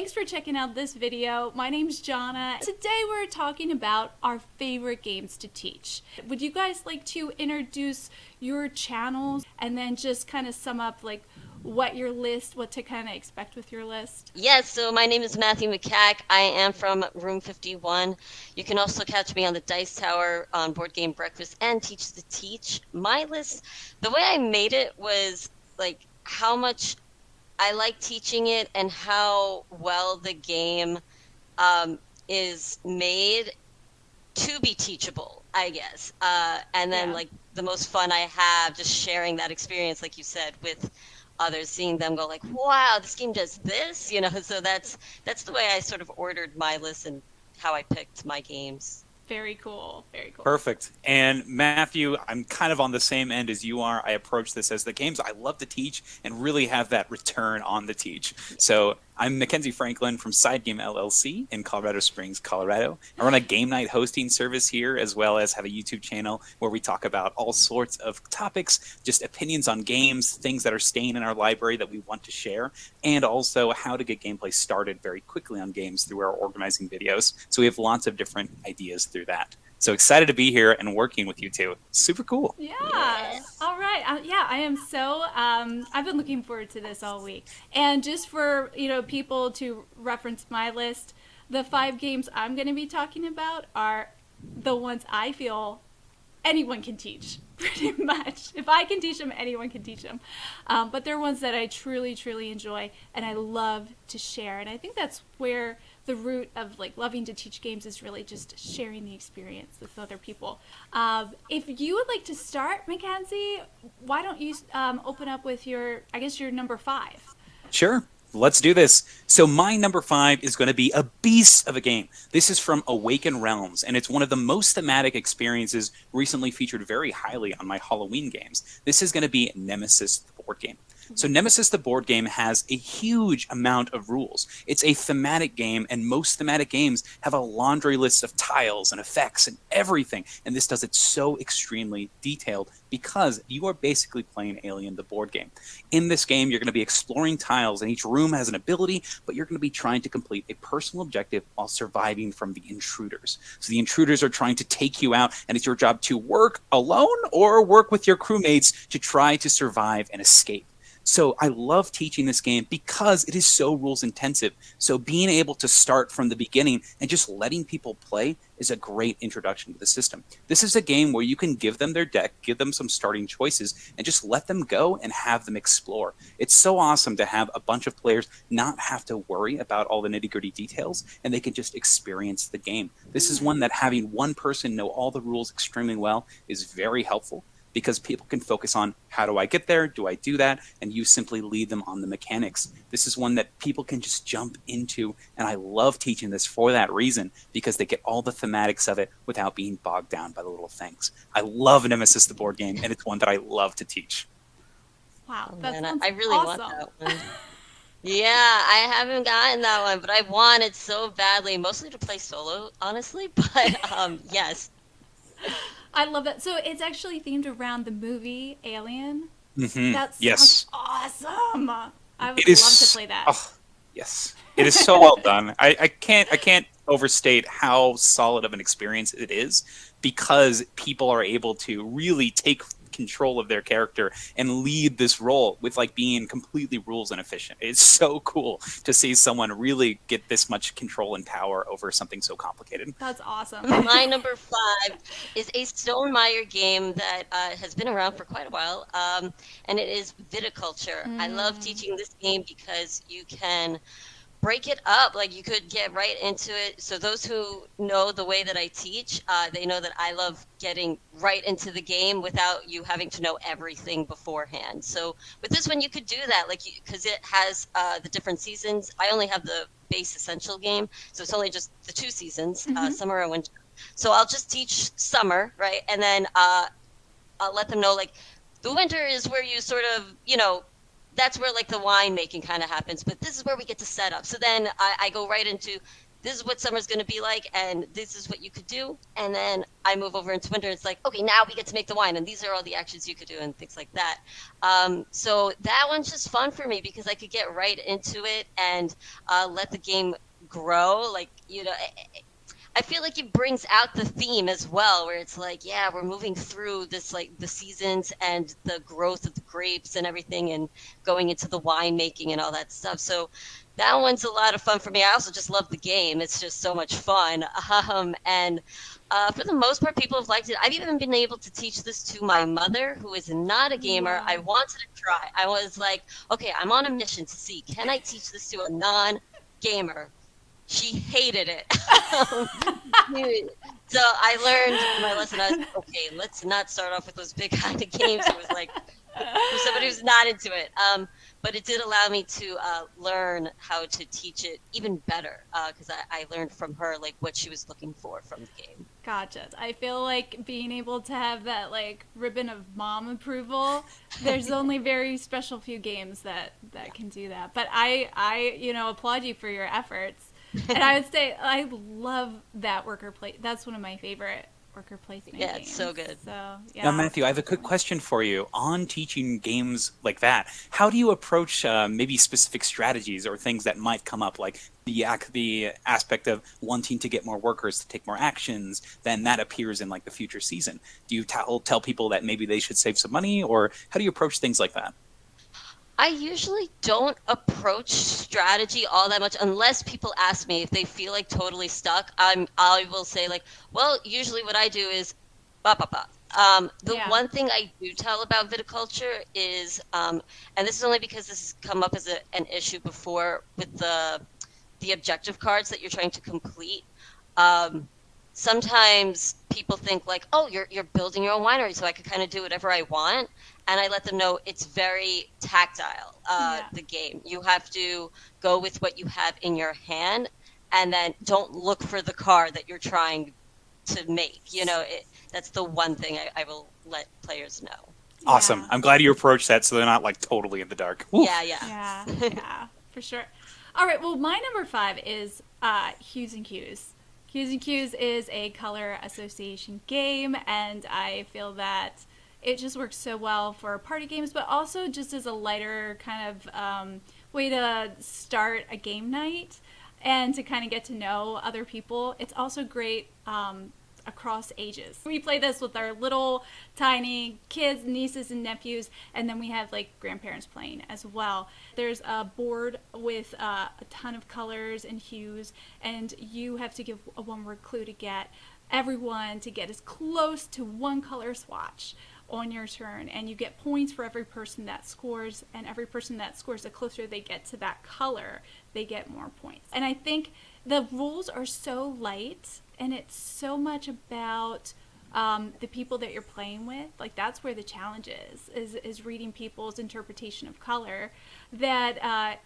Thanks for checking out this video. My name's Jona. Today we're talking about our favorite games to teach. Would you guys like to introduce your channels and then just kind of sum up like what to kind of expect with your list? Yes, so my name is Matthew Makak. I am from Room 51. You can also catch me on the Dice Tower on Board Game Breakfast and Teach the Teach. My list, the way I made it was like how much I like teaching it and how well the game is made to be teachable, I guess. And then Yeah. like the most fun I have just sharing that experience, like you said, with others, seeing them go like, wow, this game does this, so that's the way I sort of ordered my list and how I picked my games. Very cool. Very cool. Perfect. And Matthew, I'm kind of on the same end as you are. I approach this as the games I love to teach and really have that return on the teach. So I'm Mackenzie Franklin from SideGame LLC in Colorado Springs, Colorado. I run a game night hosting service here, as well as have a YouTube channel where we talk about all sorts of topics, just opinions on games, things that are staying in our library that we want to share, and also how to get gameplay started very quickly on games through our organizing videos. So we have lots of different ideas through that. So excited to be here and working with you two. Super cool. Yeah. Yes. All right. Yeah, I am so. I've been looking forward to this all week. And just for people to reference my list, the 5 games I'm going to be talking about are the ones I feel anyone can teach. Pretty much. If I can teach them, anyone can teach them. But they're ones that I truly, truly enjoy and I love to share. And I think that's where the root of like loving to teach games is really just sharing the experience with other people. If you would like to start, Mackenzie, why don't you open up with your number 5? Sure. Let's do this. So my number 5 is going to be a beast of a game. This is from Awaken Realms, and it's one of the most thematic experiences recently featured very highly on my Halloween games. This is going to be Nemesis, the board game. So Nemesis, the board game, has a huge amount of rules. It's a thematic game, and most thematic games have a laundry list of tiles and effects and everything. And this does it so extremely detailed because you are basically playing Alien, the board game. In this game, you're going to be exploring tiles, and each room has an ability, but you're going to be trying to complete a personal objective while surviving from the intruders. So the intruders are trying to take you out, and it's your job to work alone or work with your crewmates to try to survive and escape. So I love teaching this game because it is so rules intensive. So being able to start from the beginning and just letting people play is a great introduction to the system. This is a game where you can give them their deck, give them some starting choices, and just let them go and have them explore. It's so awesome to have a bunch of players not have to worry about all the nitty-gritty details, and they can just experience the game. This is one that having one person know all the rules extremely well is very helpful, because people can focus on how do I get there, do I do that, and you simply lead them on the mechanics. This is one that people can just jump into, and I love teaching this for that reason, because they get all the thematics of it without being bogged down by the little things. I love Nemesis, the board game, and it's one that I love to teach. Wow, Oh that man, sounds I really want awesome. that one. Yeah, I haven't gotten that one, but I want it so badly, mostly to play solo, honestly. But yes. I love that. So it's actually themed around the movie Alien. That sounds Yes. awesome. I would It love to is. play that. Oh, yes. It is so well done. I can't overstate how solid of an experience it is because people are able to really take control of their character and lead this role with like being completely rules and efficient. It's so cool to see someone really get this much control and power over something so complicated. That's awesome. My number 5 is a Stonemeyer game that has been around for quite a while, and it is Viticulture. I love teaching this game because you can break it up. Like you could get right into it. So those who know the way that I teach, they know that I love getting right into the game without you having to know everything beforehand. So with this one, you could do that, like because it has the different seasons. I only have the base essential game, so it's only just the 2 seasons, summer and winter. So I'll just teach summer, right, and then I'll let them know like the winter is where you sort of that's where like the wine making kind of happens, but this is where we get to set up. So then I go right into this is what summer's going to be like, and this is what you could do. And then I move over into winter. It's like, okay, now we get to make the wine, and these are all the actions you could do, and things like that. So that one's just fun for me because I could get right into it and let the game grow. Like, I feel like it brings out the theme as well, where it's like, yeah, we're moving through this, like the seasons and the growth of the grapes and everything, and going into the winemaking and all that stuff. So that one's a lot of fun for me. I also just love the game. It's just so much fun. And for the most part, people have liked it. I've even been able to teach this to my mother, who is not a gamer. I Wow. wanted to try. I was like, okay, I'm on a mission to see, can I teach this to a non-gamer? She hated it. So I learned my lesson. I was like, okay, let's not start off with those big kind of games. It was like for somebody who's not into it. But it did allow me to learn how to teach it even better because I learned from her like what she was looking for from the game. Gotcha. I feel like being able to have that like ribbon of mom approval, there's only very special few games that can do that. But I applaud you for your efforts. And I would say I love that worker place. That's one of my favorite worker placement Yeah, games. it's so good. So yeah. Now, Matthew, I have a quick question for you on teaching games like that. How do you approach maybe specific strategies or things that might come up, like the aspect of wanting to get more workers to take more actions, then that appears in like the future season? Do you tell people that maybe they should save some money, or how do you approach things like that? I usually don't approach strategy all that much unless people ask me if they feel like totally stuck. I will say like, well, usually what I do is ba ba ba. The Yeah. one thing I do tell about viticulture is, and this is only because this has come up as an issue before with the objective cards that you're trying to complete. Um, Sometimes people think like, oh, you're building your own winery, so I could kind of do whatever I want. And I let them know it's very tactile, Yeah. the game. You have to go with what you have in your hand, and then don't look for the card that you're trying to make. That's the one thing I will let players know. Awesome. Yeah. I'm glad you approached that so they're not like totally in the dark. Woof. Yeah, yeah. Yeah, yeah, for sure. All right, well, my number 5 is Hues and Cues. Hues and Cues is a color association game, and I feel that it just works so well for party games, but also just as a lighter kind of way to start a game night and to kind of get to know other people. It's also great across ages. We play this with our little tiny kids, nieces and nephews, and then we have like grandparents playing as well. There's a board with a ton of colors and hues, and you have to give a one-word clue to get everyone to get as close to one color swatch on your turn, and you get points for every person that scores, and every person that scores, the closer they get to that color, they get more points. And I think the rules are so light, and it's so much about the people that you're playing with. Like that's where the challenge is reading people's interpretation of color, that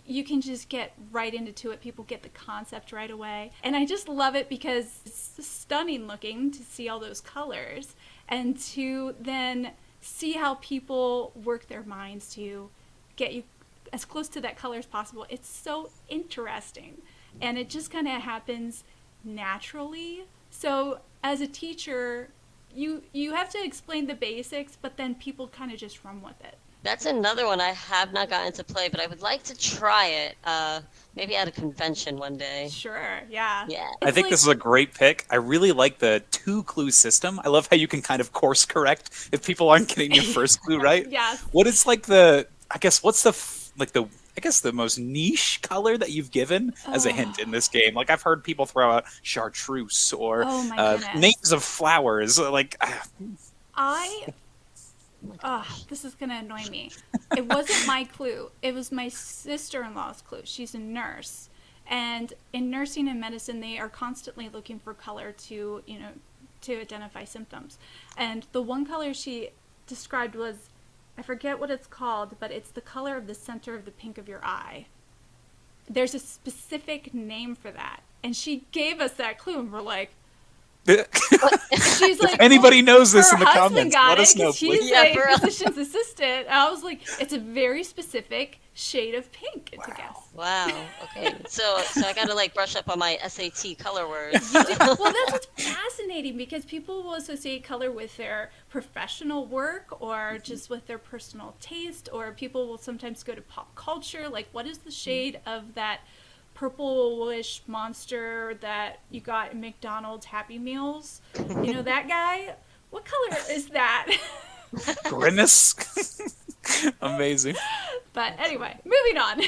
you can just get right into it. People get the concept right away. And I just love it because it's stunning looking to see all those colors and to then see how people work their minds to get you as close to that color as possible. It's so interesting. And it just kind of happens naturally. So as a teacher, you have to explain the basics, but then people kind of just run with it. That's another one I have not gotten to play, but I would like to try it. Maybe at a convention one day. Sure, yeah. Yeah. I think this is a great pick. I really like the 2-clue system. I love how you can kind of course correct if people aren't getting your first clue right. Yes. What is like I guess the most niche color that you've given as a hint in this game? Like I've heard people throw out chartreuse or Oh my goodness. names of flowers. Like this is gonna annoy me. It wasn't my clue. It was my sister-in-law's clue. She's a nurse, and in nursing and medicine, they are constantly looking for color to identify symptoms. And the one color she described was, I forget what it's called, but it's the color of the center of the pink of your eye. There's a specific name for that, and she gave us that clue, and we're like, She's like, If anybody knows this her in the husband comments, got let it us know, because she's please. Yeah, a for real. physician's assistant. And I was like, it's a very specific shade of pink to guess. Wow. Okay. So I gotta like brush up on my SAT color words. You do. Well, that's what's fascinating because people will associate color with their professional work or just with their personal taste, or people will sometimes go to pop culture. Like, what is the shade of that purplish monster that you got in McDonald's Happy Meals? You know, that guy? What color is that? Grimace. Amazing. But anyway, moving on.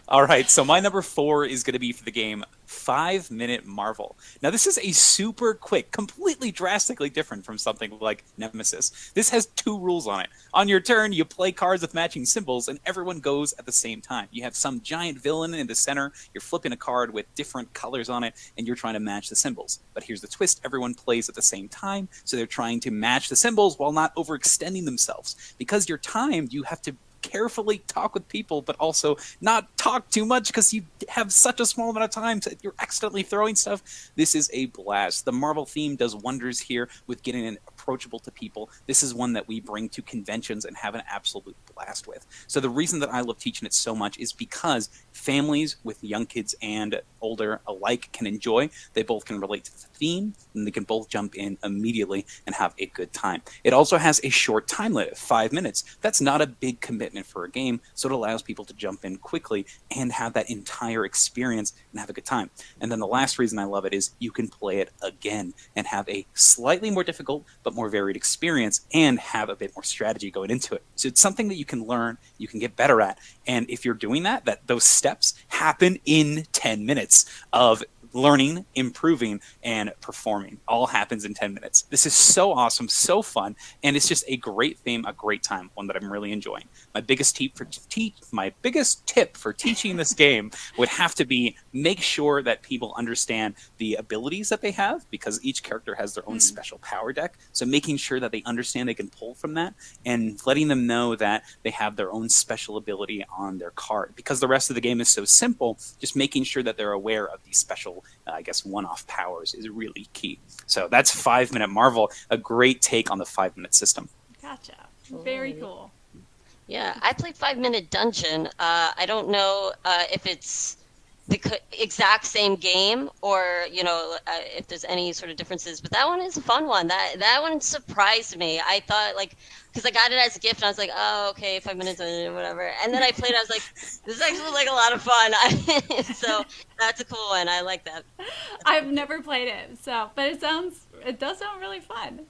All right, so my number 4 is going to be for the game 5 Minute Marvel. Now, this is a super quick, completely drastically different from something like Nemesis. This has 2 rules on it. On your turn, you play cards with matching symbols, and everyone goes at the same time. You have some giant villain in the center, you're flipping a card with different colors on it, and you're trying to match the symbols. But here's the twist, everyone plays at the same time, so they're trying to match the symbols while not overextending themselves. Because you're timed, you have to carefully talk with people, but also not talk too much because you have such a small amount of time that you're accidentally throwing stuff. This is a blast. The Marvel theme does wonders here with getting it approachable to people. This is one that we bring to conventions and have an absolute blast with. So the reason that I love teaching it so much is because families with young kids and older alike can enjoy. They both can relate to the theme, and they can both jump in immediately and have a good time. It also has a short time limit, 5 minutes. That's not a big commitment for a game, so it allows people to jump in quickly and have that entire experience and have a good time. And then the last reason I love it is you can play it again and have a slightly more difficult but more varied experience and have a bit more strategy going into it. So it's something that you can learn, you can get better at, and if you're doing that those steps happen in 10 minutes of learning, improving, and performing. All happens in 10 minutes. This is so awesome, so fun, and it's just a great theme, a great time, one that I'm really enjoying. My biggest tip for teaching this game would have to be make sure that people understand the abilities that they have, because each character has their own special power deck. So making sure that they understand they can pull from that, and letting them know that they have their own special ability on their card. Because the rest of the game is so simple, just making sure that they're aware of these special one-off powers is really key. So that's 5 Minute Marvel, a great take on the 5 minute system. Gotcha. Very cool. Yeah, I played 5 Minute Dungeon. I don't know if it's the exact same game or if there's any sort of differences, but that one is a fun one. That one surprised me. I thought because I got it as a gift and I was like, oh, okay, 5 minutes or whatever, and then I played it, I was like, this is actually like a lot of fun. So that's a cool one. I like that. I've never played it, but it does sound really fun.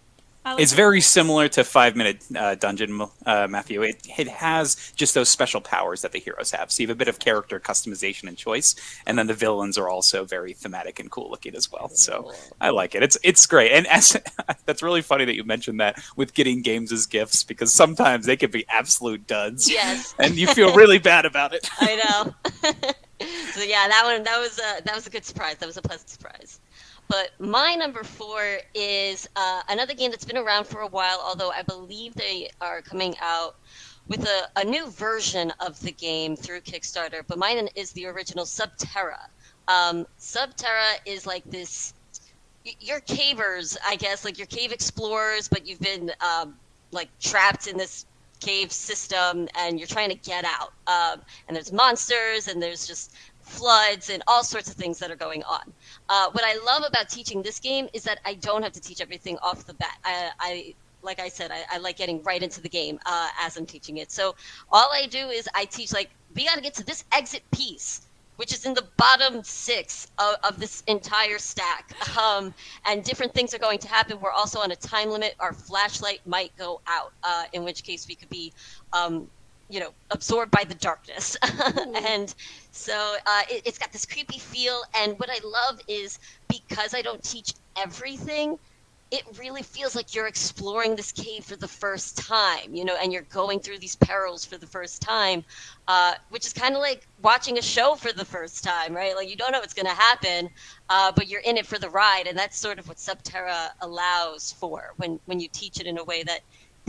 It's very similar to 5 Minute Dungeon, Matthew. It has just those special powers that the heroes have. So you have a bit of character customization and choice, and then the villains are also very thematic and cool looking as well. So I like it. It's great. And that's really funny that you mentioned that with getting games as gifts, because sometimes they can be absolute duds. Yes. And you feel really bad about it. I know. So yeah, that was a good surprise. That was a pleasant surprise. But my number 4 is another game that's been around for a while, although I believe they are coming out with a new version of the game through Kickstarter. But mine is the original Subterra. Subterra is like this, you're cavers, I guess, like you're cave explorers, but you've been trapped in this cave system and you're trying to get out. And there's monsters and there's just floods and all sorts of things that are going on. What I love about teaching this game is that I don't have to teach everything off the bat. Like I said, I like getting right into the game as I'm teaching it. So all I do is I teach, we got to get to this exit piece, which is in the bottom 6 of this entire stack. And different things are going to happen. We're also on a time limit. Our flashlight might go out, in which case we could be absorbed by the darkness. And so it's got this creepy feel. And what I love is, because I don't teach everything, it really feels like you're exploring this cave for the first time, and you're going through these perils for the first time, which is kind of like watching a show for the first time, right? Like, you don't know what's going to happen, but you're in it for the ride. And that's sort of what Subterra allows for when you teach it in a way that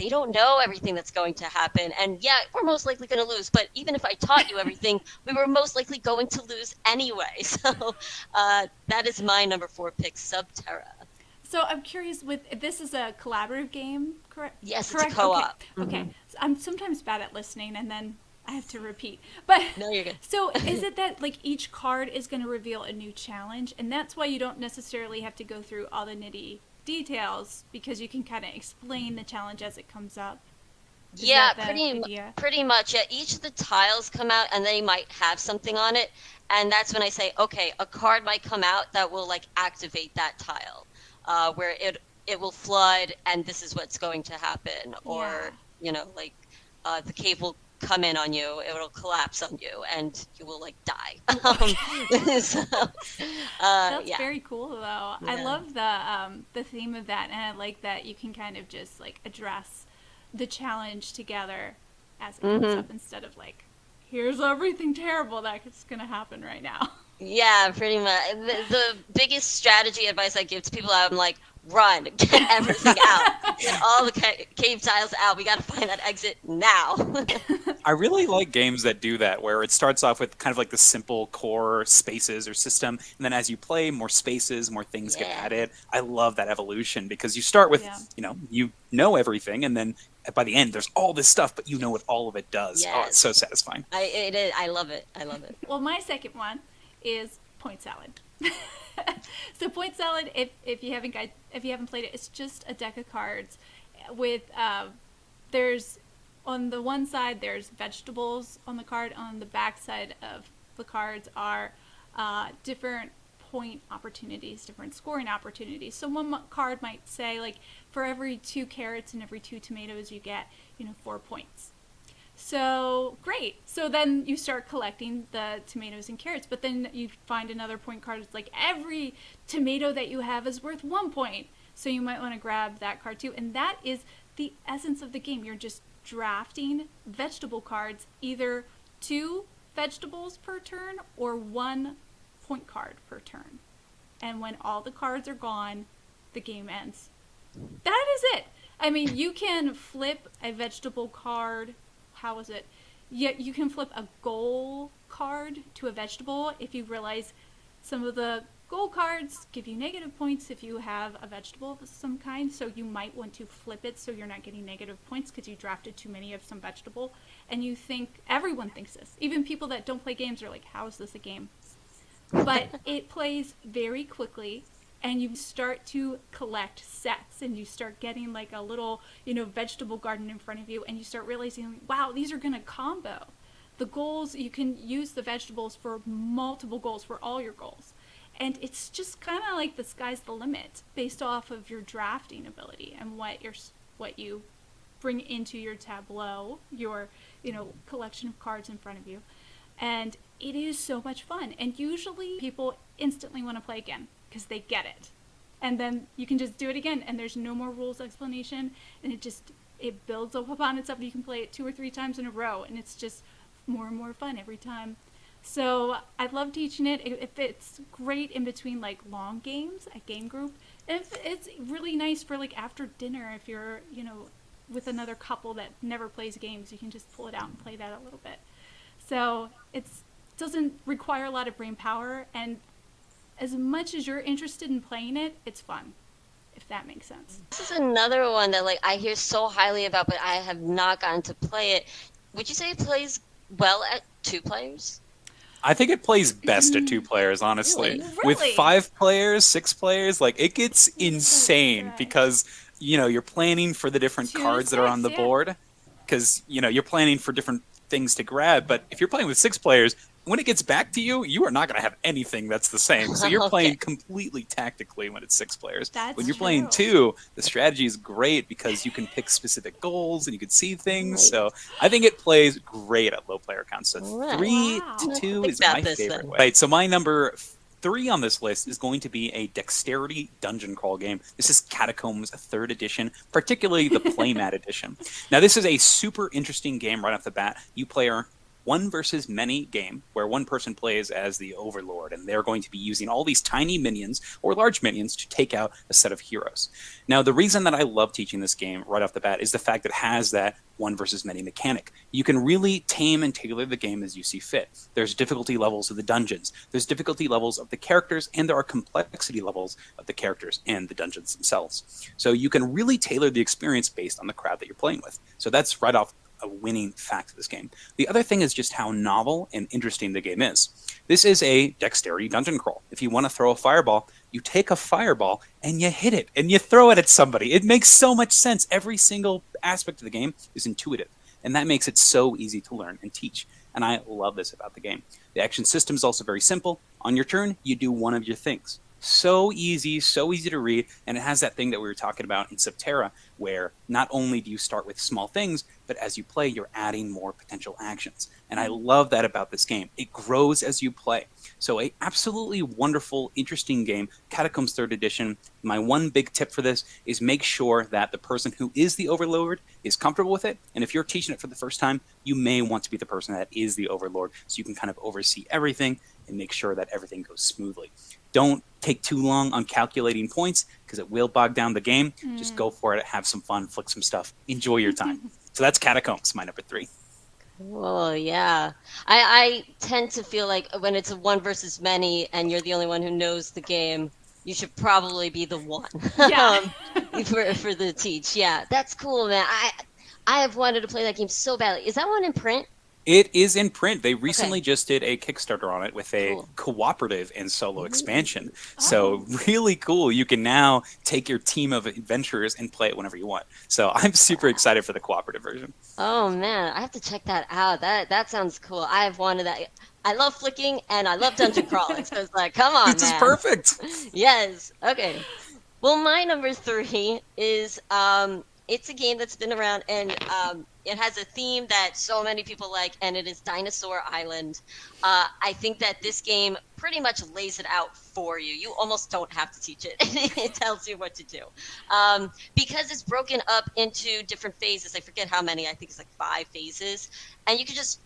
they don't know everything that's going to happen. And yeah, we're most likely going to lose. But even if I taught you everything, we were most likely going to lose anyway. So that is my number 4 pick, Subterra. So I'm curious, with this is a collaborative game, correct? Yes, Correct? it's a co-op. Okay. So I'm sometimes bad at listening, and then I have to repeat. But No, you're good. so is it that like each card is going to reveal a new challenge, and that's why you don't necessarily have to go through all the nitty details, because you can kind of explain the challenge as it comes up? Is Yeah, that the idea? pretty much. Yeah, each of the tiles come out and they might have something on it, and that's when I say, okay, a card might come out that will like activate that tile, where it will flood, and this is what's going to happen, or Yeah. you know, like the cave will come in on you, it will collapse on you, and you will like die. So, That's yeah, very cool, though. I Yeah. love the theme of that, and I like that you can kind of just like address the challenge together as it comes up, instead of like, here's everything terrible that's gonna happen right now. Yeah, pretty much. The biggest strategy advice I give to people, I'm like, run, get everything out, get all the cave tiles out. We got to find that exit now. I really like games that do that, where it starts off with kind of like the simple core spaces or system, and then as you play, more spaces, more things get Yeah. added. I love that evolution, because you start with, Yeah. you know everything, and then by the end, there's all this stuff, but you know what all of it does. Oh, it's so Yes. satisfying. It is. I love it. I love it. Well, my second one is point salad. So point salad, if you haven't played it, it's just a deck of cards with there's on the one side there's vegetables on the card. On the back side of the cards are different point opportunities, different scoring opportunities. So one card might say, like, for every 2 carrots and every 2 tomatoes, you get 4 points. So great. So then you start collecting the tomatoes and carrots, but then you find another point card. It's like every tomato that you have is worth 1 point. So you might want to grab that card too. And that is the essence of the game. You're just drafting vegetable cards, either 2 vegetables per turn or 1 point card per turn. And when all the cards are gone, the game ends. That is it. I mean, you can flip a vegetable card. How is it? Yeah, you can flip a goal card to a vegetable if you realize some of the goal cards give you negative points if you have a vegetable of some kind. So you might want to flip it so you're not getting negative points because you drafted too many of some vegetable. And you think, everyone thinks this. Even people that don't play games are like, how is this a game? But it plays very quickly, and you start to collect sets, and you start getting like a little, vegetable garden in front of you, and you start realizing, wow, these are going to combo. The goals, you can use the vegetables for multiple goals, for all your goals. And it's just kind of like the sky's the limit based off of your drafting ability and what you bring into your tableau, your, collection of cards in front of you. And it is so much fun. And usually people instantly want to play again because they get it. And then you can just do it again, and there's no more rules explanation, and it builds up upon itself. You can play it 2 or 3 times in a row, and it's just more and more fun every time. So I love teaching it. If it's great in between like long games, a game group. If it's really nice for like after dinner, if you're with another couple that never plays games, you can just pull it out and play that a little bit. So it doesn't require a lot of brain power, and as much as you're interested in playing it, it's fun, if that makes sense. This is another one that like I hear so highly about, but I have not gotten to play it. Would you say it plays well at 2 players? I think it plays best at 2 players, honestly. Really? With Really? 5 players, 6 players, like it gets insane right. because you're planning for the different 2 to cards that are 6, on the yeah. board, because you're planning for different things to grab. But if you're playing with 6 players, when it gets back to you, you are not going to have anything that's the same. So you're Okay. playing completely tactically when it's 6 players. That's When you're playing true. 2, the strategy is great because you can pick specific goals and you can see things. Right. So I think it plays great at low player count. So Right. 3 Wow. to Let's 2 think is about my this favorite then. way. Right, so my number 3 on this list is going to be a dexterity dungeon crawl game. This is Catacombs 3rd edition, particularly the playmat edition. Now, this is a super interesting game right off the bat. You play one versus many game where one person plays as the overlord, and they're going to be using all these tiny minions or large minions to take out a set of heroes. Now, the reason that I love teaching this game right off the bat is the fact that it has that one versus many mechanic. You can really tame and tailor the game as you see fit. There's difficulty levels of the dungeons, there's difficulty levels of the characters, and there are complexity levels of the characters and the dungeons themselves. So you can really tailor the experience based on the crowd that you're playing with. So that's right off a winning fact of this game. The other thing is just how novel and interesting the game is. This is a dexterity dungeon crawl. If you want to throw a fireball, you take a fireball and you hit it and you throw it at somebody. It makes so much sense. Every single aspect of the game is intuitive, and that makes it so easy to learn and teach. And I love this about the game. The action system is also very simple. On your turn, you do one of your things. So easy to read, and it has that thing that we were talking about in Subterra, where not only do you start with small things, but as you play, you're adding more potential actions. And I love that about this game. It grows as you play. So a absolutely wonderful, interesting game, Catacombs 3rd Edition. My one big tip for this is make sure that the person who is the overlord is comfortable with it. And if you're teaching it for the first time, you may want to be the person that is the overlord, so you can kind of oversee everything and make sure that everything goes smoothly. Don't take too long on calculating points, because it will bog down the game. Just go for it, have some fun, flick some stuff, enjoy your time. So that's Catacombs, my number 3. Oh yeah, I tend to feel like when it's a one versus many and you're the only one who knows the game, you should probably be the one. Yeah. For the teach. Yeah, that's cool, man. I have wanted to play that game so badly. Is that one in print? It is in print. They Okay, recently just did a Kickstarter on it with a cool. cooperative and solo expansion. Oh. So really cool. You can now take your team of adventurers and play it whenever you want. So I'm super excited for the cooperative version. Oh man, I have to check that out. That sounds cool. I have wanted that. I love flicking and I love dungeon crawling. So it's like, come on, This is man. perfect. Yes. Okay. Well, my number 3 is it's a game that's been around, and it has a theme that so many people like, and it is Dinosaur Island. I think that this game pretty much lays it out for you. You almost don't have to teach it. It tells you what to do. Because it's broken up into different phases. I forget how many. I think it's like 5 phases. And you can just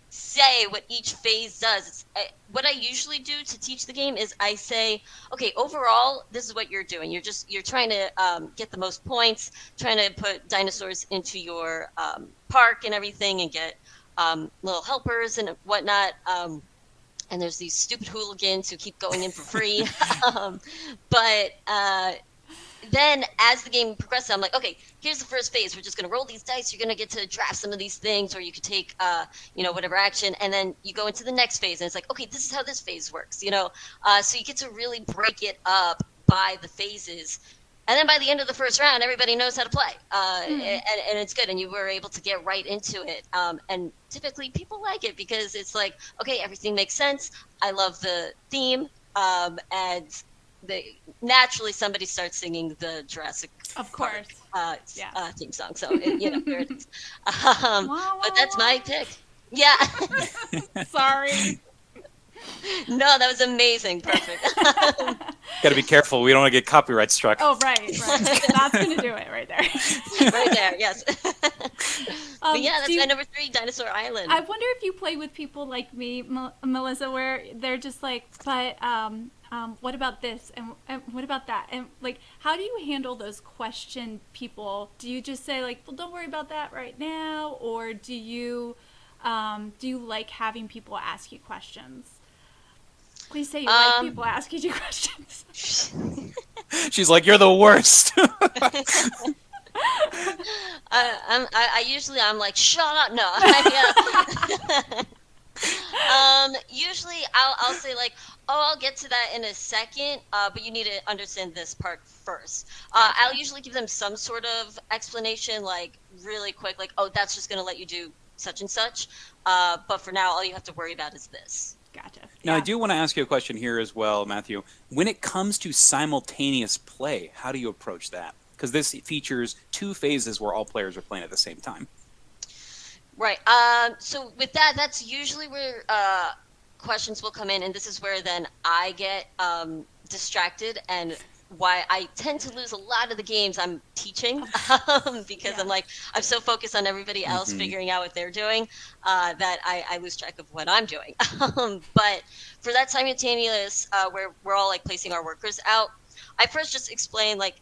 say what each phase does. What I usually do to teach the game is I say, okay, overall, this is what you're doing. You're trying to get the most points, trying to put dinosaurs into your park and everything, and get little helpers and whatnot. And there's these stupid hooligans who keep going in for free. But then as the game progresses, I'm like, okay, here's the first phase. We're just going to roll these dice. You're going to get to draft some of these things, or you could take, whatever action. And then you go into the next phase, and it's like, okay, this is how this phase works, So you get to really break it up by the phases. And then by the end of the first round, everybody knows how to play. And it's good. And you were able to get right into it. And typically people like it because it's like, okay, everything makes sense. I love the theme. And naturally somebody starts singing the Jurassic Of course. Park, Yeah. theme song. So, there it is. But that's my pick. Yeah. Sorry. No, that was amazing. Perfect. Got to be careful. We don't want to get copyright struck. Oh, right. That's going to do it right there. Right there, yes. But yeah, that's my number 3, Dinosaur Island. I wonder if you play with people like me, Melissa, where they're just like, but what about this and what about that, and like, how do you handle those question people? Do you just say like, well, don't worry about that right now, or do you like having people ask you questions? Please say you like people asking you questions. She's like, you're the worst. I'm like, shut up. No. Usually I'll say like, oh, I'll get to that in a second, but you need to understand this part first. I'll usually give them some sort of explanation, like really quick, like, oh, that's just going to let you do such and such. But for now, all you have to worry about is this. Gotcha. Now, I do want to ask you a question here as well, Matthew. When it comes to simultaneous play, how do you approach that? Because this features 2 phases where all players are playing at the same time. Right. So with that, that's usually where questions will come in, and this is where then I get distracted and why I tend to lose a lot of the games I'm teaching because Yeah. I'm like, I'm so focused on everybody else Mhm. figuring out what they're doing that I lose track of what I'm doing. But for that simultaneous where we're all like placing our workers out, I first just explain like,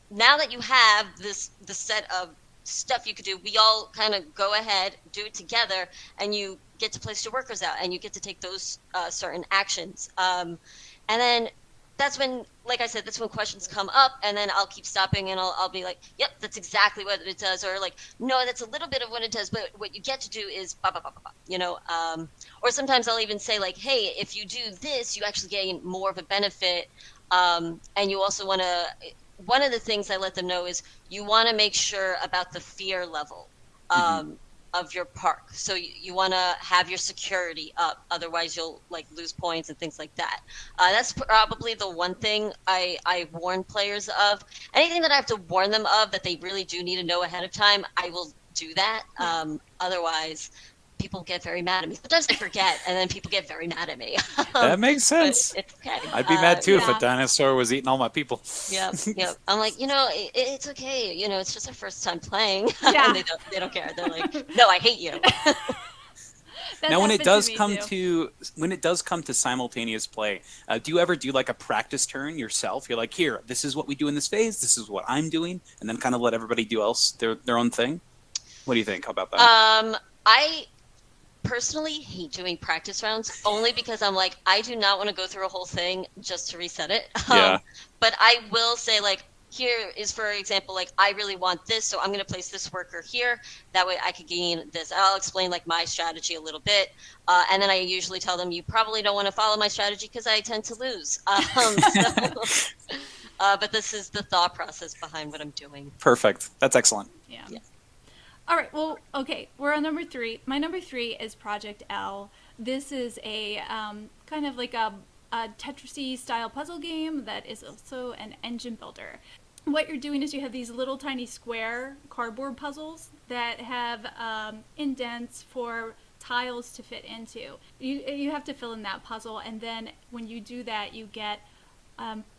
now that you have the set of stuff you could do, we all kind of go ahead, do it together, and you get to place your workers out, and you get to take those certain actions. And then that's when, like I said, that's when questions come up, and then I'll keep stopping, and I'll be like, "Yep, that's exactly what it does," or like, "No, that's a little bit of what it does, but what you get to do is blah blah blah blah blah," you know. Or sometimes I'll even say like, "Hey, if you do this, you actually gain more of a benefit." And you also want to, one of the things I let them know is you want to make sure about the fear level Mhm. of your park. So you want to have your security up, otherwise you'll like lose points and things like that. That's probably the one thing I warn players of. Anything that I have to warn them of that they really do need to know ahead of time, I will do that. Yeah. Otherwise, people get very mad at me. Sometimes I forget, and then people get very mad at me. um, That makes but sense. it's okay. I'd be mad too if a Yeah. dinosaur was eating all my people. Yep, yep. I'm like, it's okay. It's just our first time playing, and Yeah. they don't care. They're like, no, I hate you. That's Now, happened to me too. when it does come to simultaneous play, do you ever do like a practice turn yourself? You're like, here, this is what we do in this phase. This is what I'm doing, and then kind of let everybody do else their own thing. What do you think? How about that? I personally hate doing practice rounds only because I'm like, I do not want to go through a whole thing just to reset it. Yeah. But I will say, like, here is, for example, like, I really want this, so I'm going to place this worker here. That way I could gain this. I'll explain, like, my strategy a little bit. And then I usually tell them, you probably don't want to follow my strategy because I tend to lose. But this is the thought process behind what I'm doing. Perfect. That's excellent. Yeah. Yeah. All right. Well, okay. We're on number 3. My number 3 is Project L. This is a kind of like a Tetris style puzzle game that is also an engine builder. What you're doing is you have these little tiny square cardboard puzzles that have indents for tiles to fit into. You have to fill in that puzzle, and then when you do that, you get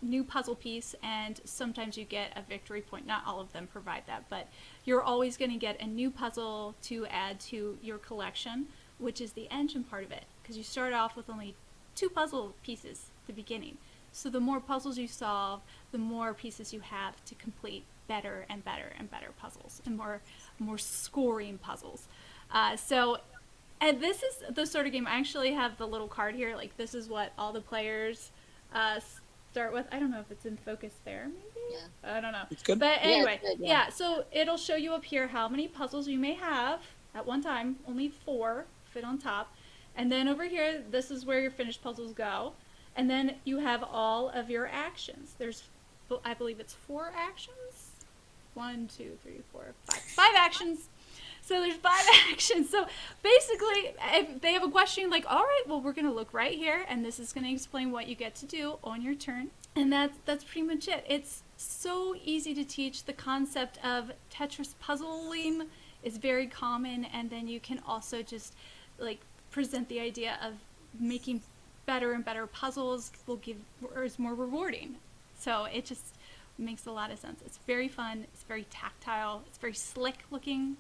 new puzzle piece, and sometimes you get a victory point. Not all of them provide that, but you're always going to get a new puzzle to add to your collection, which is the engine part of it, because you start off with only 2 puzzle pieces at the beginning. So the more puzzles you solve, the more pieces you have to complete better and better and better puzzles, and more scoring puzzles. And this is the sort of game. I actually have the little card here. Like, this is what all the players uh, start with. I don't know if it's in focus there, maybe? Yeah. I don't know. It's good. But anyway, it's good, yeah, so it'll show you up here how many puzzles you may have at one time. Only 4 fit on top. And then over here, this is where your finished puzzles go. And then you have all of your actions. There's, I believe it's 4 actions. 1, 2, 3, 4, 5. 5 actions. So there's 5 actions. So basically, if they have a question like, all right, well, we're going to look right here, and this is going to explain what you get to do on your turn. And that's pretty much it. It's so easy to teach. The concept of Tetris puzzling is very common, and then you can also just like present the idea of making better and better puzzles will give or is more rewarding. So it just makes a lot of sense. It's very fun. It's very tactile. It's very slick looking,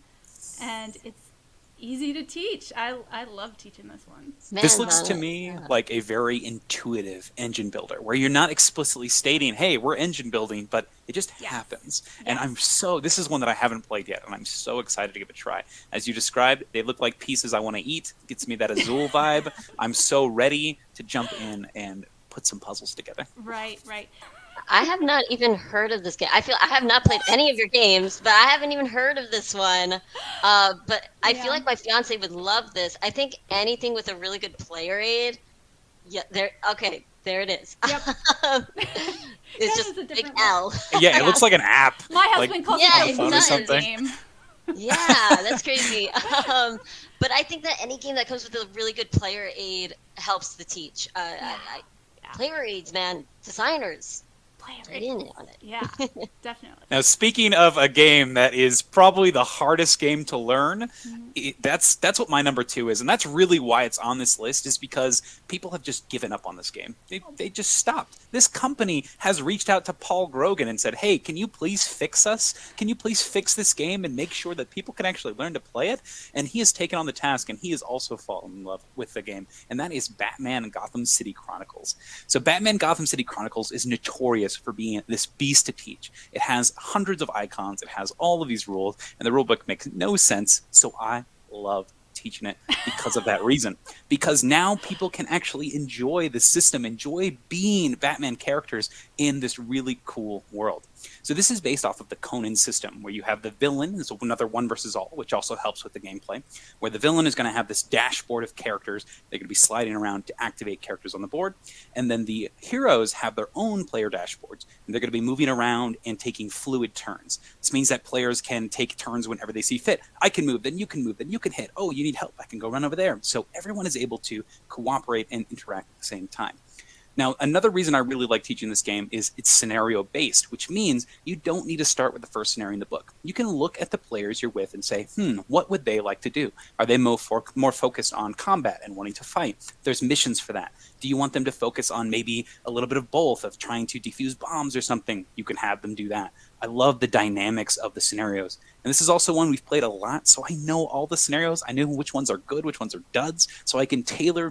and it's easy to teach. I love teaching this one. This Man, looks to me like a very intuitive engine builder where you're not explicitly stating, hey, we're engine building, but it just Yes. happens. And Yes. this is one that I haven't played yet, and I'm so excited to give it a try. As you described, they look like pieces I want to eat. It gets me that Azul vibe. I'm so ready to jump in and put some puzzles together. Right, right. I have not even heard of this game. I feel I have not played any of your games, but I haven't even heard of this one. But I feel Yeah. like my fiance would love this. I think anything with a really good player aid. Yeah, there. Okay, there it is. Yep. It's That just is a big different L. Yeah, it Yeah. looks like an app. My Like, husband calls Yeah, it it a does. loser game. Yeah, that's crazy. But I think that any game that comes with a really good player aid helps to teach. Yeah. Player aids, man, designers, Player get aid. in on it. Yeah, definitely. Now, speaking of a game that is probably the hardest game to learn, That's what my number 2 is, and that's really why it's on this list. Is because people have just given up on this game. They just stopped. This company has reached out to Paul Grogan and said, "Hey, can you please fix us? Can you please fix this game and make sure that people can actually learn to play it?" And he has taken on the task, and he has also fallen in love with the game, and that is Batman Gotham City Chronicles. So Batman Gotham City Chronicles is notorious for being this beast to teach. It has hundreds of icons. It has all of these rules, and the rulebook makes no sense. So I love teaching it because of that reason. Because now people can actually enjoy the system, enjoy being Batman characters in this really cool world. So this is based off of the Conan system, where you have the villain, is another one versus all, which also helps with the gameplay, where the villain is going to have this dashboard of characters. They're going to be sliding around to activate characters on the board. And then the heroes have their own player dashboards, and they're going to be moving around and taking fluid turns. This means that players can take turns whenever they see fit. I can move, then you can move, then you can hit. Oh, you need help. I can go run over there. So everyone is able to cooperate and interact at the same time. Now, another reason I really like teaching this game is it's scenario-based, which means you don't need to start with the first scenario in the book. You can look at the players you're with and say, what would they like to do? Are they more focused on combat and wanting to fight? There's missions for that. Do you want them to focus on maybe a little bit of both, of trying to defuse bombs or something? You can have them do that. I love the dynamics of the scenarios. And this is also one we've played a lot, so I know all the scenarios. I know which ones are good, which ones are duds, so I can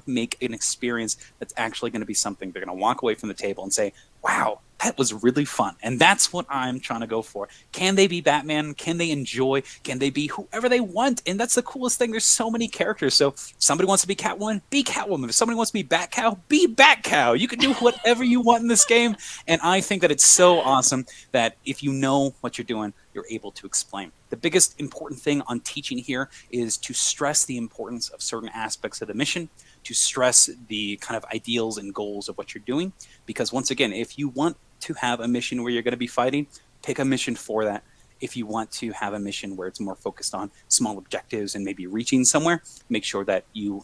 make an experience that's actually going to be something they're going to walk away from the table and say, wow, that was really fun. And that's what I'm trying to go for. Can they be Batman? Can they enjoy? Can they be whoever they want? And that's the coolest thing. There's so many characters. So if somebody wants to be Catwoman, be Catwoman. If somebody wants to be Batcow, be Batcow. You can do whatever you want in this game. And I think that it's so awesome that if you know what you're doing, you're able to explain. The biggest important thing on teaching here is to stress the importance of certain aspects of the mission, to stress the kind of ideals and goals of what you're doing. Because once again, if you want to have a mission where you're going to be fighting, pick a mission for that. If you want to have a mission where it's more focused on small objectives and maybe reaching somewhere, make sure that you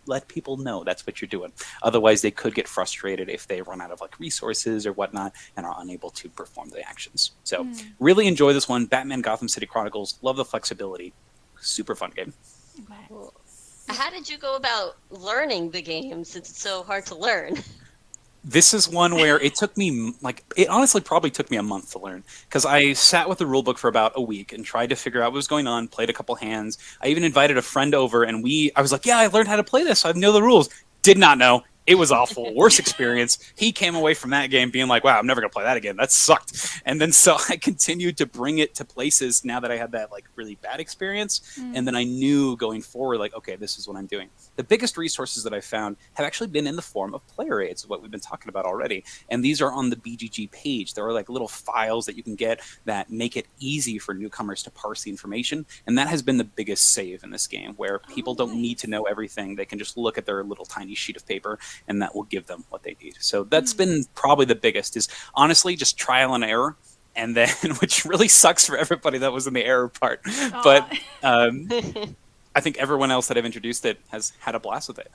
let people know that's what you're doing. Otherwise, they could get frustrated if they run out of like resources or whatnot and are unable to perform the actions. So really enjoy this one. Batman Gotham City Chronicles. Love the flexibility. Super fun game. Well, how did you go about learning the game since it's so hard to learn? This is one where it took me, it honestly probably took me a month to learn, because I sat with the rulebook for about a week and tried to figure out what was going on, played a couple hands. I even invited a friend over, and I was like, yeah, I learned how to play this. I know the rules. Did not know. It was awful. Worst experience. He came away from that game being like, wow, I'm never going to play that again. That sucked. And then so I continued to bring it to places now that I had that like really bad experience. And then I knew going forward, like, okay, this is what I'm doing. The biggest resources that I found have actually been in the form of player aids, what we've been talking about already. And these are on the BGG page. There are like little files that you can get that make it easy for newcomers to parse the information. And that has been the biggest save in this game, where people don't need to know everything. They can just look at their little tiny sheet of paper, and that will give them what they need. So that's been probably the biggest, is honestly just trial and error. And then, which really sucks for everybody that was in the error part. But I think everyone else that I've introduced it has had a blast with it.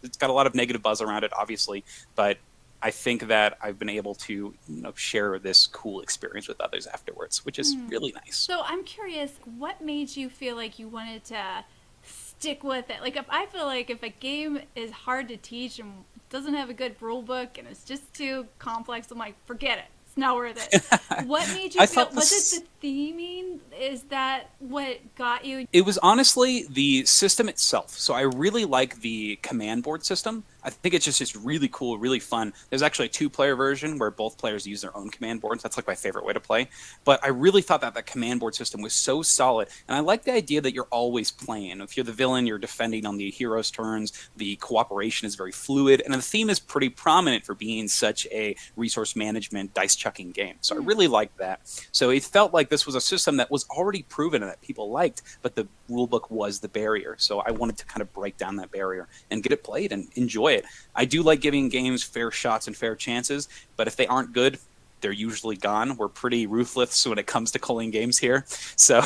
It's got a lot of negative buzz around it, obviously, but I think that I've been able to share this cool experience with others afterwards, which is really nice. So I'm curious, what made you feel like you wanted to stick with it? Like, I feel like if a game is hard to teach and doesn't have a good rule book and it's just too complex, I'm like, forget it. It's not worth it. What made you feel? Was it the theming? Is that what got you? It was honestly the system itself. So I really like the command board system. I think it's just really cool, really fun. There's actually a 2-player version where both players use their own command boards. That's like my favorite way to play. But I really thought that command board system was so solid. And I like the idea that you're always playing. If you're the villain, you're defending on the hero's turns. The cooperation is very fluid. And the theme is pretty prominent for being such a resource management, dice chucking game. So I really liked that. So it felt like this was a system that was already proven and that people liked, but the rulebook was the barrier. So I wanted to kind of break down that barrier and get it played and enjoy it. I do like giving games fair shots and fair chances, but if they aren't good, they're usually gone. We're pretty ruthless when it comes to culling games here. So,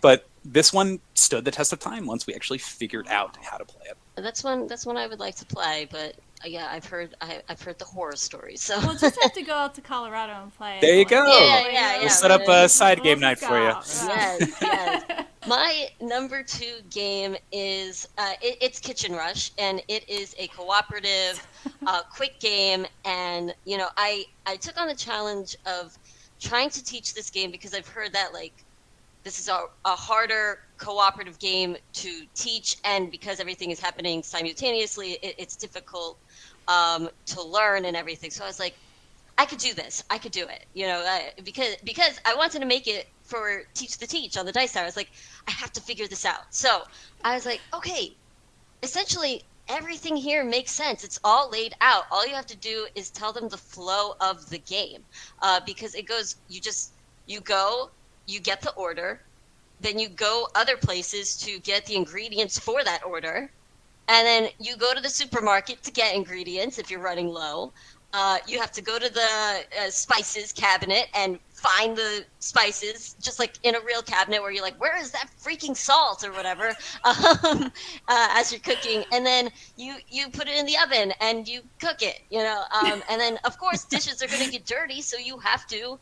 but this one stood the test of time once we actually figured out how to play it. That's one I would like to play, but yeah, I've heard the horror stories. So we'll just have to go out to Colorado and play. There you go. Yeah. We'll set up a SideGame night for you. Yes. My number 2 game is it's Kitchen Rush, and it is a cooperative, quick game. And I took on the challenge of trying to teach this game because I've heard that this is a harder cooperative game to teach, and because everything is happening simultaneously, it's difficult to learn and everything. So I was like, I could do this. I could do it. Because I wanted to make it for Teach the Teach on the Dice Tower. I was like, I have to figure this out. So I was like, okay, essentially everything here makes sense. It's all laid out. All you have to do is tell them the flow of the game, because it goes. You go, you get the order, then you go other places to get the ingredients for that order, and then you go to the supermarket to get ingredients if you're running low. You have to go to the spices cabinet and find the spices, just like in a real cabinet where you're like, where is that freaking salt or whatever, as you're cooking. And then you put it in the oven and you cook it, and then, of course, dishes are going to get dirty, so you have to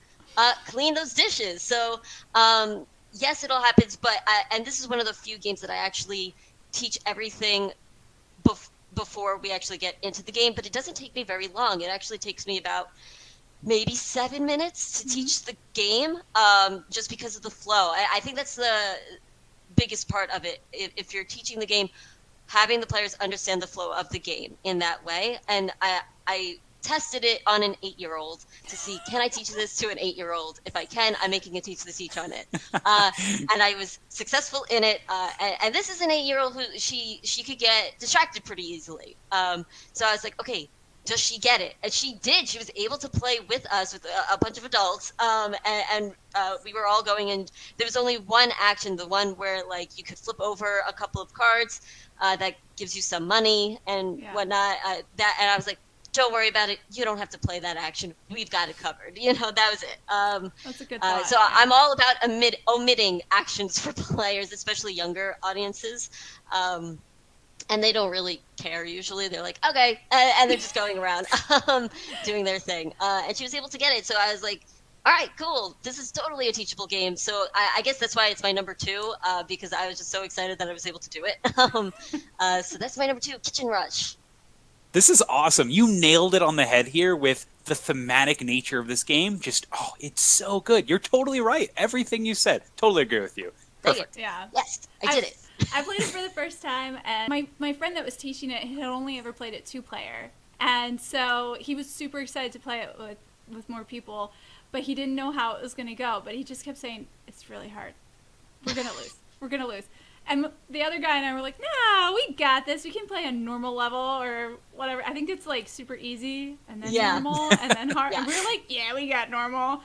clean those dishes. So, yes, it all happens, and this is one of the few games that I actually teach everything before we actually get into the game, but it doesn't take me very long. It actually takes me about maybe 7 minutes to teach the game, just because of the flow. I think that's the biggest part of it. If you're teaching the game, having the players understand the flow of the game in that way. And I tested it on an 8-year-old to see, can I teach this to an 8-year-old? If I can, I'm making a Teach the Teach on it. And I was successful in it. And this is an 8-year-old who she could get distracted pretty easily. So I was like, okay, does she get it? And she did. She was able to play with us, with a bunch of adults. And we were all going, and there was only one action, the one where you could flip over a couple of cards that gives you some money and whatnot. And I was like, don't worry about it. You don't have to play that action. We've got it covered. That was it. That's a good thought. So I'm all about omitting actions for players, especially younger audiences. And they don't really care usually. They're like, okay, and they're just going around doing their thing. And she was able to get it. So I was like, all right, cool. This is totally a teachable game. So I guess that's why it's my number 2, because I was just so excited that I was able to do it. So that's my number 2, Kitchen Rush. This is awesome. You nailed it on the head here with the thematic nature of this game. It's so good. You're totally right. Everything you said. Totally agree with you. Perfect. Yeah. Yes, I did it. I played it for the first time, and my friend that was teaching it had only ever played it 2-player. And so he was super excited to play it with more people, but he didn't know how it was going to go. But he just kept saying, it's really hard. We're going to lose. We're going to lose. And the other guy and I were like, no, we got this. We can play a normal level or whatever. I think it's super easy and then normal and then hard. Yeah. And we were like, yeah, we got normal.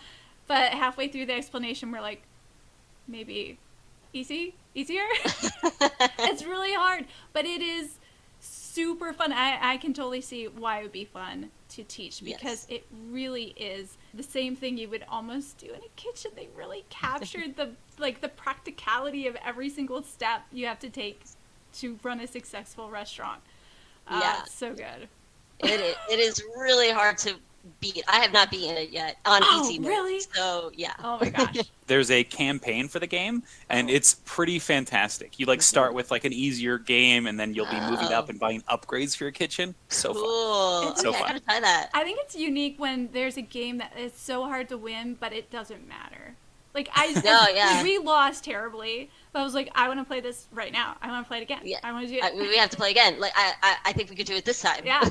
But halfway through the explanation, we're like, maybe easier? It's really hard, but it is super fun. I can totally see why it would be fun to teach, because it really is the same thing you would almost do in a kitchen. They really captured the practicality of every single step you have to take to run a successful restaurant. So good. It is really hard to beat. I have not beaten it yet on easy mode. Really? So yeah. Oh my gosh. There's a campaign for the game, and it's pretty fantastic. You start with an easier game, and then you'll be moving up and buying upgrades for your kitchen. So cool. fun. So fun. I gotta try that. I think it's unique when there's a game that is so hard to win, but it doesn't matter. We lost terribly, but I was like, I want to play this right now. I want to play it again. Yeah. I want to do it. We have to play again. I think we could do it this time. Yeah.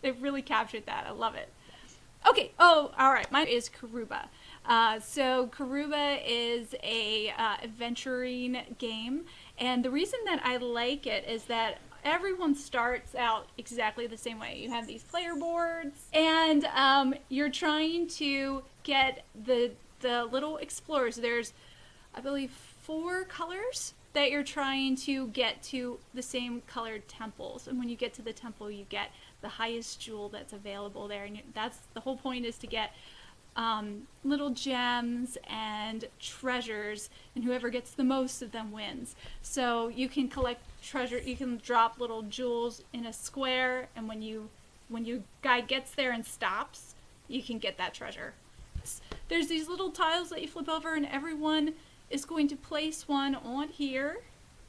They really captured that. I love it. Okay. Oh, all right. Mine is Karuba. So Karuba is a adventuring game, and the reason that I like it is that everyone starts out exactly the same way. You have these player boards, and you're trying to get the little explorers. There's, I believe, 4 colors that you're trying to get to the same colored temples, and when you get to the temple, you get the highest jewel that's available there, and that's the whole point, is to get little gems and treasures, and whoever gets the most of them wins. So you can collect treasure, you can drop little jewels in a square, and when your guy gets there and stops, you can get that treasure. There's these little tiles that you flip over, and everyone is going to place one on here.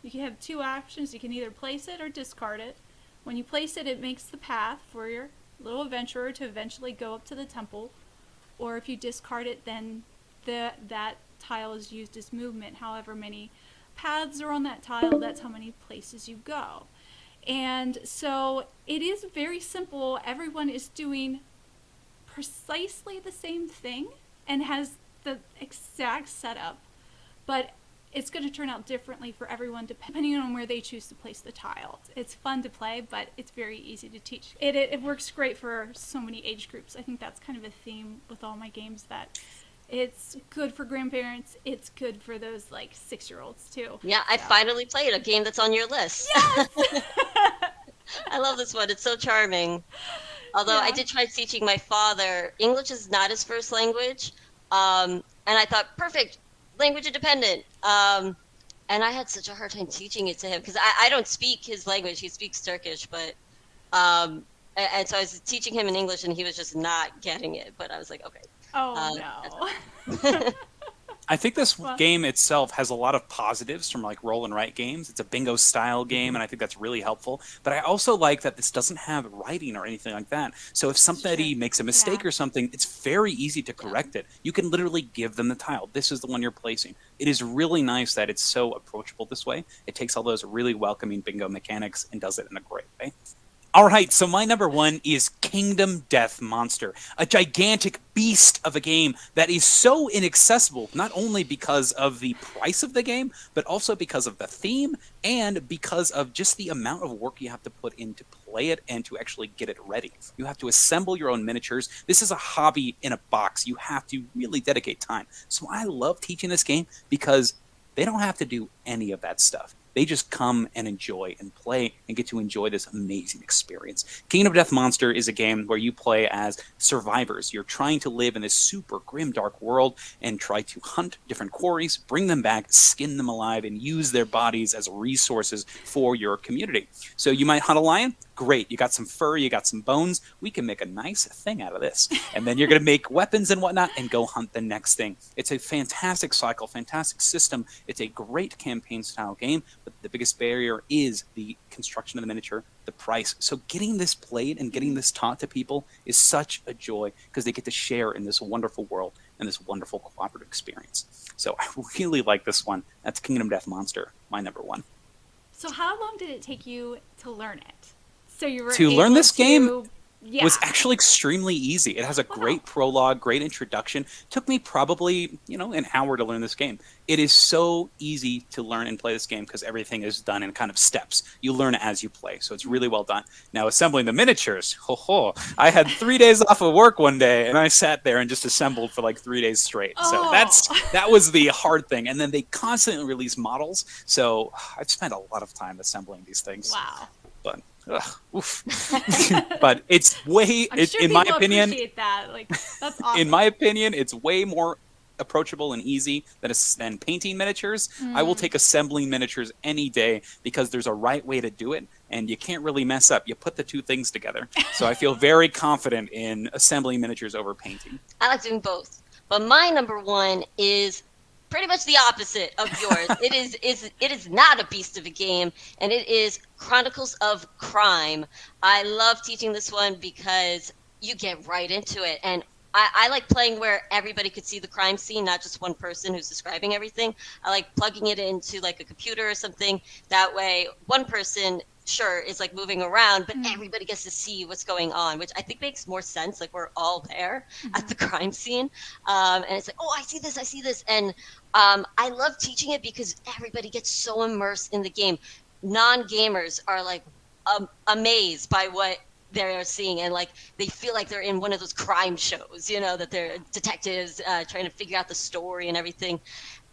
You can have two options. You can either place it or discard it. When you place it, it makes the path for your little adventurer to eventually go up to the temple. Or if you discard it, then that tile is used as movement. However many paths are on that tile, that's how many places you go. And so it is very simple. Everyone is doing precisely the same thing and has the exact setup, but it's going to turn out differently for everyone depending on where they choose to place the tile. It's fun to play, but it's very easy to teach. It works great for so many age groups. I think that's kind of a theme with all my games, that it's good for grandparents. It's good for those like 6-year-olds too. Yeah, I finally played a game that's on your list. Yes! I love this one. It's so charming. Although I Yeah. did try teaching my father, English is not his first language. And I thought, perfect, language independent. And I had such a hard time teaching it to him because I don't speak his language. He speaks Turkish, but and so I was teaching him in English, and he was just not getting it. But I was like, okay. Oh That's no. I think this Well- game itself has a lot of positives from like roll and write games. It's a bingo style game, and I think that's really helpful. But I also like that this doesn't have writing or anything like that. So if somebody True. makes a mistake Yeah. or something, it's very easy to correct it. You can literally give them the tile. This is the one you're placing. It is really nice that it's so approachable this way. It takes all those really welcoming bingo mechanics and does it in a great way. All right, so my number one is Kingdom Death Monster, a gigantic beast of a game that is so inaccessible, not only because of the price of the game, but also because of the theme and because of just the amount of work you have to put in to play it and to actually get it ready. You have to assemble your own miniatures. This is a hobby in a box. You have to really dedicate time. So I love teaching this game because they don't have to do any of that stuff. They just come and enjoy and play and get to enjoy this amazing experience. Kingdom Death Monster is a game where you play as survivors. You're trying to live in this super grim, dark world and try to hunt different quarries, bring them back, skin them alive, and use their bodies as resources for your community. So you might hunt a lion. Great. You got some fur, you got some bones. We can make a nice thing out of this. And then you're going to make weapons and whatnot and go hunt the next thing. It's a fantastic cycle, fantastic system. It's a great campaign style game, but the biggest barrier is the construction of the miniature, the price. So getting this played and getting this taught to people is such a joy because they get to share in this wonderful world and this wonderful cooperative experience. So I really like this one. That's Kingdom Death Monster, my number one. So how long did it take you to learn it? So you were To learn able this game to- yeah. was actually extremely easy. It has a great prologue, great introduction. Took me probably, an hour to learn this game. It is so easy to learn and play this game because everything is done in kind of steps. You learn as you play, so it's really well done. Now, assembling the miniatures, I had 3 days off of work one day, and I sat there and just assembled for like 3 days straight. So that was the hard thing. And then they constantly release models, so I've spent a lot of time assembling these things. Wow. But oof. But it's way, I'm sure in my people opinion, appreciate that. Like, that's awesome. in my opinion, it's way more approachable and easy than painting miniatures. I will take assembling miniatures any day because there's a right way to do it, and you can't really mess up. You put the two things together. So I feel very confident in assembling miniatures over painting. I like doing both. But my number one is pretty much the opposite of yours. It is not a beast of a game, and it is Chronicles of Crime. I love teaching this one because you get right into it, and I like playing where everybody could see the crime scene, not just one person who's describing everything. I like plugging it into like a computer or something. That way, one person, sure, is like moving around, but everybody gets to see what's going on, which I think makes more sense. Like we're all there at the crime scene. And it's like, oh, I see this. And I love teaching it because everybody gets so immersed in the game. Non-gamers are like amazed by what they're seeing, and like they feel like they're in one of those crime shows, that they're detectives trying to figure out the story and everything.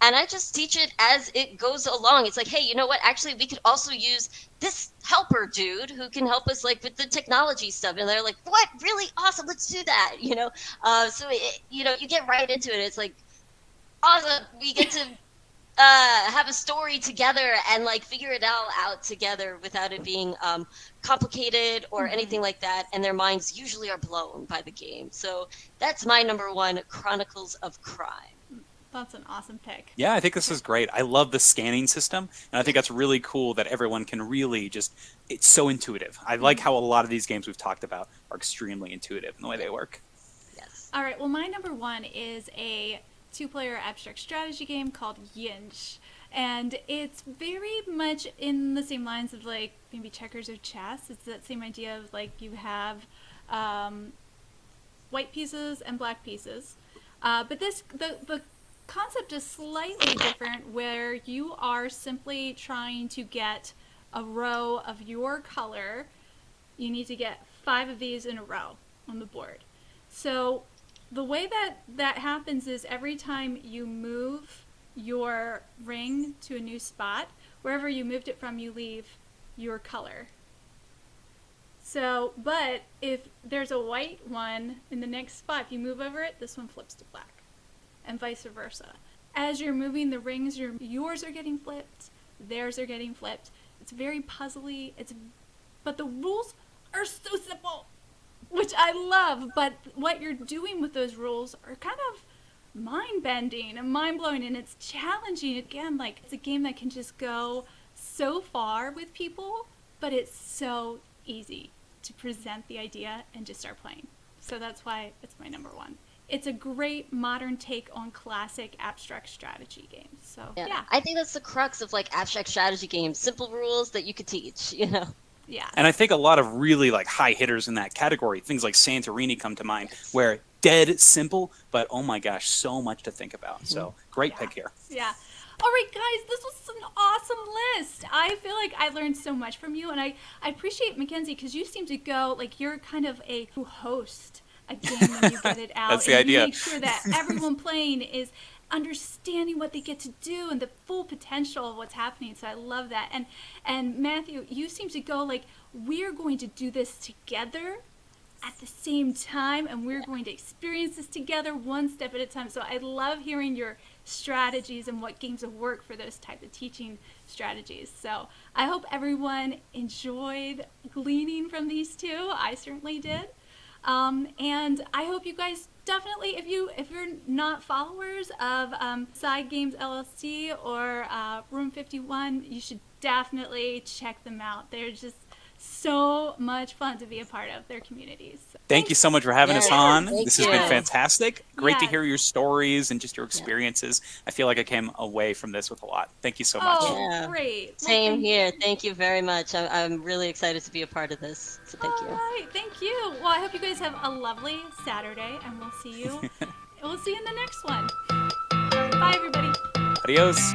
And I just teach it as it goes along. It's like, hey, you know what? Actually, we could also use this helper dude who can help us like with the technology stuff. And they're like, what? Really awesome. Let's do that. So you get right into it. It's like, awesome. We get to have a story together and like figure it all out together without it being complicated or anything like that, and their minds usually are blown by the game. So that's my number one, Chronicles of Crime. That's an awesome pick. Yeah, I think this is great. I love the scanning system, and I think that's really cool that everyone can really just, it's so intuitive. I like how a lot of these games we've talked about are extremely intuitive in the way they work. Yes. All right, well, my number one is a two-player abstract strategy game called Yinch. And it's very much in the same lines of like maybe checkers or chess. It's that same idea of like you have white pieces and black pieces. But the concept is slightly different where you are simply trying to get a row of your color. You need to get 5 of these in a row on the board. So the way that happens is every time you move your ring to a new spot, wherever you moved it from, you leave your color. So, but if there's a white one in the next spot, if you move over it, this one flips to black, and vice versa. As you're moving the rings, yours are getting flipped, theirs are getting flipped. It's very puzzly. But the rules are so simple, which I love. But what you're doing with those rules are kind of mind-bending and mind-blowing, and it's challenging. Again, like it's a game that can just go so far with people, but it's so easy to present the idea and just start playing. So that's why it's my number one. It's a great modern take on classic abstract strategy games. So yeah. I think that's the crux of like abstract strategy games. Simple rules that you could teach, you know. Yeah. And I think a lot of really like high hitters in that category, things like Santorini come to mind, where dead simple, but oh my gosh, so much to think about. So great pick here. Yeah. All right, guys, this was an awesome list. I feel like I learned so much from you, and I appreciate Mackenzie because you seem to go like you're kind of a host a game when you get it out. That's the and idea. You make sure that everyone playing is understanding what they get to do and the full potential of what's happening. So I love that. And Matthew, you seem to go like we're going to do this together at the same time, and we're going to experience this together one step at a time. So I love hearing your strategies and what games will work for those type of teaching strategies. So I hope everyone enjoyed gleaning from these two. I certainly did. And I hope you guys definitely, if you're not followers of SideGames LLC or Room 51, you should definitely check them out. They're just so much fun to be a part of their communities. Thank you so much for having us on. This has been you. fantastic. Great to Yes. hear your stories and just your experiences. I feel like I came away from this with a lot. Thank you so much. Oh, Yeah. great. Well, Same thank here. you. Thank you very much. I'm really excited to be a part of this. So thank All you. right, thank you. Well, I hope you guys have a lovely Saturday, and we'll see you in the next one. All right, bye, everybody. Adios.